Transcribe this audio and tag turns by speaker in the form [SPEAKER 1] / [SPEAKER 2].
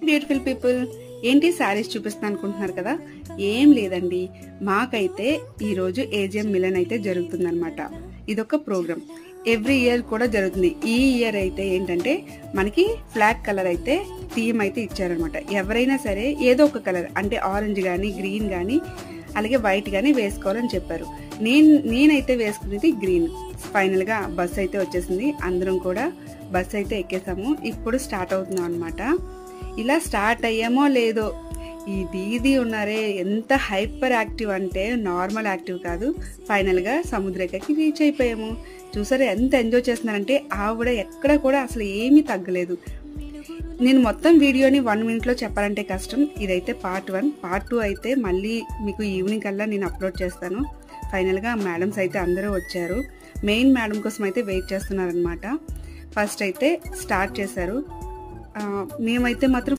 [SPEAKER 1] Beautiful people, ఏంటి శారీస్ చూపిస్తాను అనుకుంటున్నారు కదా? ఏం లేదండి, మాకైతే ఈరోజు ఏజిఎం మిలన్ అయితే జరుగుతుందన్నమాట. ఇదొక ప్రోగ్రామ్, ఎవ్రీ ఇయర్ కూడా జరుగుతుంది. ఈ ఇయర్ అయితే ఏంటంటే మనకి ఫ్లాగ్ కలర్ అయితే థీమ్ అయితే ఇచ్చారనమాట. ఎవరైనా సరే ఏదో ఒక కలర్ అంటే ఆరెంజ్ కానీ గ్రీన్ కానీ అలాగే వైట్ కానీ వేసుకోవాలని చెప్పారు. నేనైతే వేసుకునేది గ్రీన్. ఫైనల్గా బస్ అయితే వచ్చేసింది, అందరం కూడా బస్ అయితే ఎక్కేసాము. ఇప్పుడు స్టార్ట్ అవుతున్నాం అనమాట. ఇలా స్టార్ట్ అయ్యామో లేదో ఈ దీది ఉన్నారే ఎంత హైపర్ యాక్టివ్ అంటే నార్మల్ యాక్టివ్ కాదు. ఫైనల్గా సముద్రకి రీచ్ అయిపోయాము. చూసారా ఎంత ఎంజాయ్ చేస్తున్నారంటే, ఆవిడ ఎక్కడ కూడా అసలు ఏమీ తగ్గలేదు. నేను మొత్తం వీడియోని 1 minute చెప్పాలంటే కష్టం. ఇదైతే పార్ట్ 1. పార్ట్ 2 అయితే మళ్ళీ మీకు ఈవినింగ్ కల్లా నేను అప్లోడ్ చేస్తాను. ఫైనల్గా మేడమ్స్ అయితే అందరూ వచ్చారు. మెయిన్ మేడం కోసం అయితే వెయిట్ చేస్తున్నారనమాట. ఫస్ట్ అయితే స్టార్ట్ చేశారు. మేమైతే మాత్రం